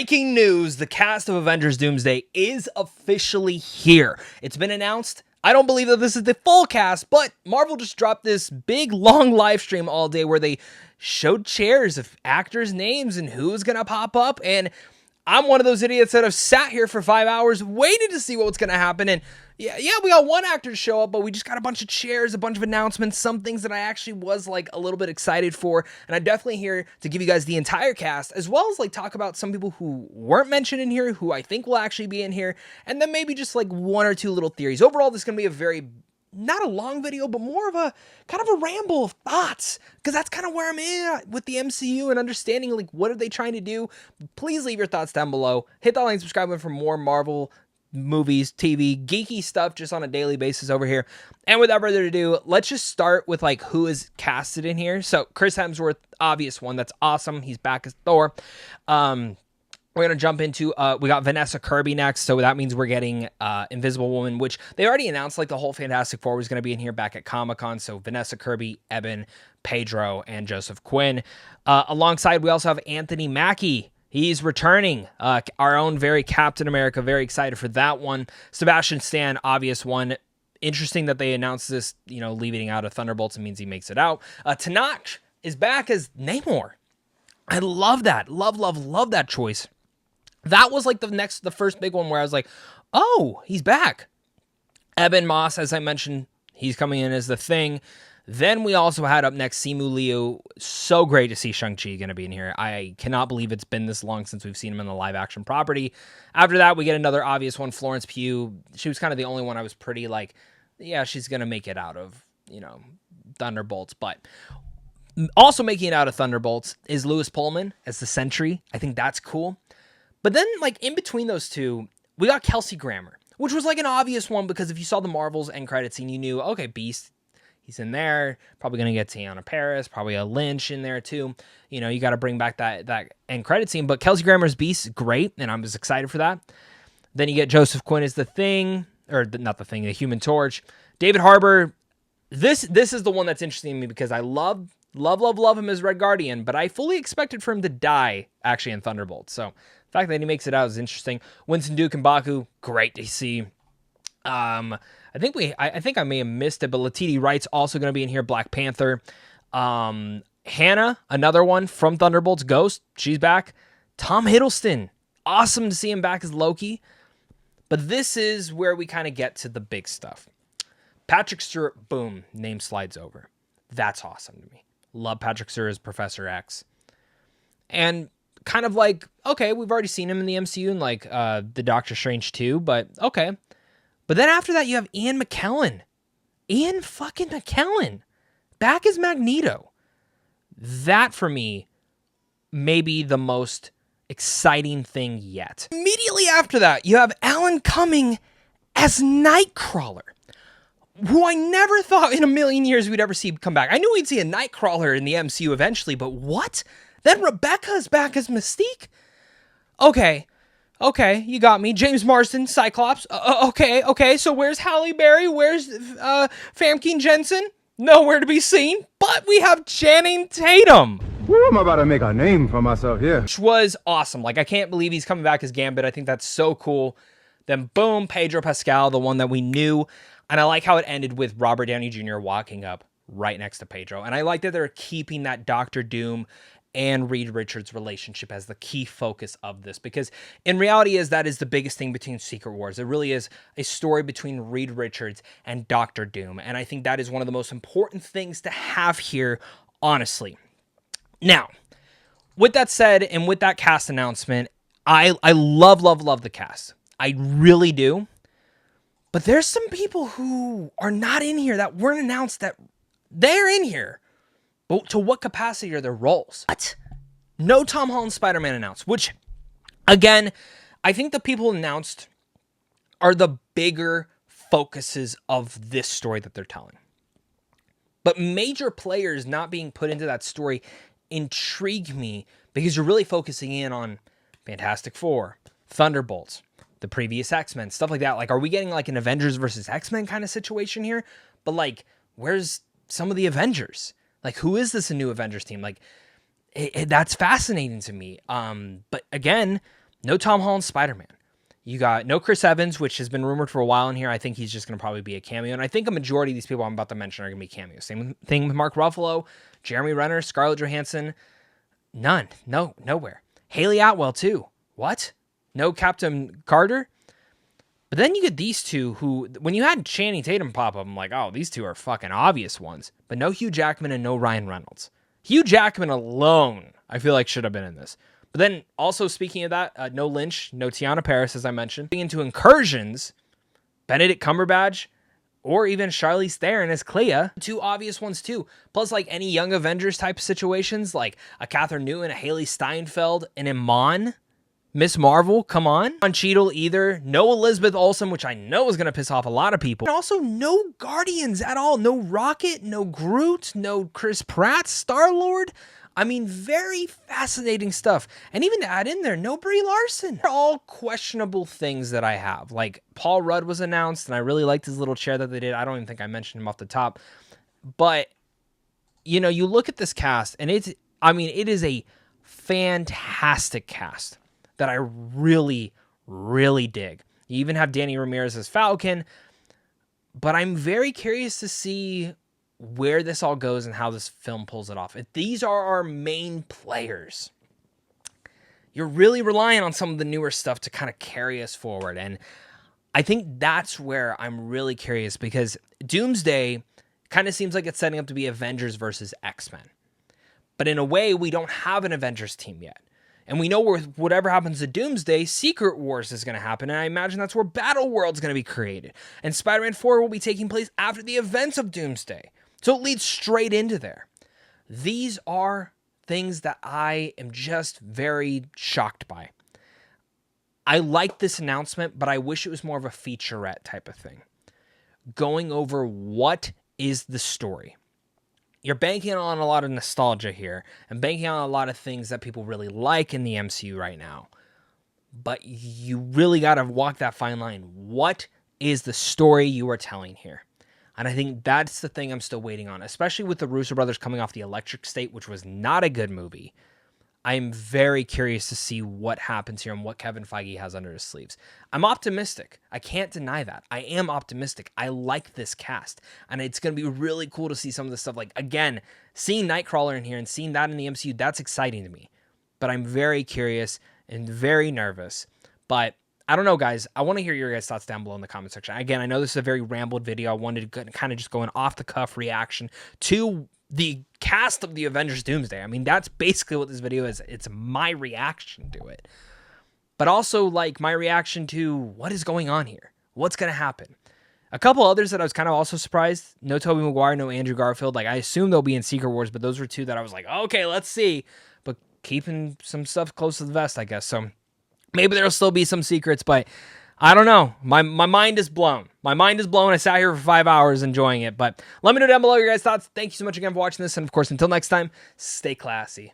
Breaking news, the cast of Avengers Doomsday is officially here. It's been announced. I don't believe that this is the full cast, but Marvel just dropped this big, long live stream all day where they showed chairs of actors' names and who's going to pop up, and I'm one of those idiots that have sat here for 5 hours waiting to see what's going to happen, and yeah, we got one actor to show up, but we just got a bunch of chairs, a bunch of announcements, some things that I actually was like a little bit excited for, and I'm definitely here to give you guys the entire cast, as well as like talk about some people who weren't mentioned in here, who I think will actually be in here, and then maybe just like one or two little theories. Overall, this is going to be a very, not a long video, but more of a kind of a ramble of thoughts, because that's kind of where I'm at with the MCU and understanding like what are they trying to do. Please leave your thoughts down below. Hit that like and subscribe for more Marvel movies, TV, geeky stuff just on a daily basis over here. And without further ado, let's just start with like who is casted in here. So Chris Hemsworth, obvious one. That's awesome. He's back as Thor. We're going to jump into, we got Vanessa Kirby next, so that means we're getting Invisible Woman, which they already announced, like, the whole Fantastic Four was going to be in here back at Comic-Con, so Vanessa Kirby, Ebon, Pedro, and Joseph Quinn. Alongside, we also have Anthony Mackie. He's returning, our own very Captain America, very excited for that one. Sebastian Stan, obvious one. Interesting that they announced this, you know, leaving out of Thunderbolts. It means he makes it out. Tenoch is back as Namor. I love that. Love that choice. That was like the first big one where I was like, oh, he's back. Ebon Moss, as I mentioned, he's coming in as the Thing. Then we also had up next Simu Liu. So great to see Shang-Chi going to be in here. I cannot believe it's been this long since we've seen him in the live-action property. After that, we get another obvious one, Florence Pugh. She was kind of the only one I was pretty like, yeah, she's going to make it out of, you know, Thunderbolts. But also making it out of Thunderbolts is Louis Pullman as the Sentry. I think that's cool. But then, like, in between those two, we got Kelsey Grammer, which was, like, an obvious one because if you saw the Marvels end credit scene, you knew, okay, Beast, he's in there. Probably going to get Tiana Paris, probably a Lynch in there, too. You know, you got to bring back that end credit scene. But Kelsey Grammer's Beast is great, and I was excited for that. Then you get Joseph Quinn as the Thing, or not the Thing, the Human Torch. David Harbour, this is the one that's interesting to me because I love him as Red Guardian, but I fully expected for him to die, actually, in Thunderbolts. So the fact that he makes it out is interesting. Winston Duke and Baku, great to see. I think I may have missed it, but Letitia Wright's also going to be in here. Black Panther. Hannah, another one from Thunderbolts. Ghost, she's back. Tom Hiddleston, awesome to see him back as Loki. But this is where we kind of get to the big stuff. Patrick Stewart, boom, name slides over. That's awesome to me. Love Patrick Stewart as Professor X. And kind of like, okay, we've already seen him in the MCU in like the Doctor Strange 2, but okay. But then after that, you have Ian McKellen. Ian fucking McKellen. Back as Magneto. That, for me, may be the most exciting thing yet. Immediately after that, you have Alan Cumming as Nightcrawler, who I never thought in a million years we'd ever see come back. I knew we'd see a Nightcrawler in the MCU eventually, but what? Then Rebecca's back as Mystique? Okay, you got me. James Marsden, Cyclops. Okay, so where's Halle Berry? Where's Famke Jensen? Nowhere to be seen, but we have Channing Tatum. Woo, I'm about to make a name for myself here. Which was awesome. Like, I can't believe he's coming back as Gambit. I think that's so cool. Then boom, Pedro Pascal, the one that we knew. And I like how it ended with Robert Downey Jr. walking up right next to Pedro. And I like that they're keeping that Doctor Doom and Reed Richards relationship as the key focus of this, because in reality that is the biggest thing between Secret Wars. It really is a story between Reed Richards and Doctor Doom, and I think that is one of the most important things to have here, honestly. Now, with that said, and with that cast announcement, I love the cast. I really do. But there's some people who are not in here that weren't announced that they're in here. But to what capacity are their roles? What? No Tom Holland Spider-Man announced, which, again, I think the people announced are the bigger focuses of this story that they're telling. But major players not being put into that story intrigue me because you're really focusing in on Fantastic Four, Thunderbolts, the previous X-Men, stuff like that. Like, are we getting like an Avengers versus X-Men kind of situation here? But like, where's some of the Avengers? Like, who is this a new Avengers team? Like, that's fascinating to me. But again, No Tom Holland Spider-Man. You got no Chris Evans, which has been rumored for a while in here. I think he's just going to probably be a cameo. And I think a majority of these people I'm about to mention are going to be cameos. Same thing with Mark Ruffalo, Jeremy Renner, Scarlett Johansson. None. No, nowhere. Haley Atwell, too. What? No Captain Carter? But then you get these two who, when you had Channing Tatum pop up, I'm like, oh, these two are fucking obvious ones. But no Hugh Jackman and no Ryan Reynolds. Hugh Jackman alone, I feel like, should have been in this. But then, also speaking of that, no Lynch, no Tiana Paris, as I mentioned. Into incursions, Benedict Cumberbatch, or even Charlize Theron as Clea. Two obvious ones, too. Plus, like, any Young Avengers type of situations, like a Catherine Newton, a Haley Steinfeld, an Iman, Miss Marvel, come on. On Cheadle either. No Elizabeth Olsen, which I know is going to piss off a lot of people. And also, no Guardians at all. No Rocket, no Groot, no Chris Pratt, Star-Lord. I mean, very fascinating stuff. And even to add in there, no Brie Larson. They're all questionable things that I have. Like, Paul Rudd was announced, and I really liked his little chair that they did. I don't even think I mentioned him off the top. But, you know, you look at this cast, and it is a fantastic cast that I really, really dig. You even have Danny Ramirez as Falcon. But I'm very curious to see where this all goes and how this film pulls it off. If these are our main players, you're really relying on some of the newer stuff to kind of carry us forward. And I think that's where I'm really curious, because Doomsday kind of seems like it's setting up to be Avengers versus X-Men. But in a way, we don't have an Avengers team yet. And we know with whatever happens to Doomsday, Secret Wars is going to happen. And I imagine that's where Battle World's going to be created. And Spider-Man 4 will be taking place after the events of Doomsday. So it leads straight into there. These are things that I am just very shocked by. I like this announcement, but I wish it was more of a featurette type of thing. Going over what is the story. You're banking on a lot of nostalgia here and banking on a lot of things that people really like in the MCU right now. But you really got to walk that fine line. What is the story you are telling here? And I think that's the thing I'm still waiting on, especially with the Russo brothers coming off the Electric State, which was not a good movie. I'm very curious to see what happens here and what Kevin Feige has under his sleeves. I'm optimistic. I can't deny that. I am optimistic. I like this cast. And it's going to be really cool to see some of this stuff. Like, again, seeing Nightcrawler in here and seeing that in the MCU, that's exciting to me. But I'm very curious and very nervous. But I don't know, guys. I want to hear your guys' thoughts down below in the comment section. Again, I know this is a very rambled video. I wanted to kind of just go an off-the-cuff reaction to the cast of the Avengers Doomsday. I mean, that's basically what this video is. It's my reaction to it. But also, like, my reaction to what is going on here. What's going to happen? A couple others that I was kind of also surprised. No Tobey Maguire, no Andrew Garfield. Like, I assume they'll be in Secret Wars, but those were two that I was like, okay, let's see. But keeping some stuff close to the vest, I guess. So maybe there'll still be some secrets, but I don't know. My mind is blown. My mind is blown. I sat here for 5 hours enjoying it. But let me know down below your guys' thoughts. Thank you so much again for watching this. And of course, until next time, stay classy.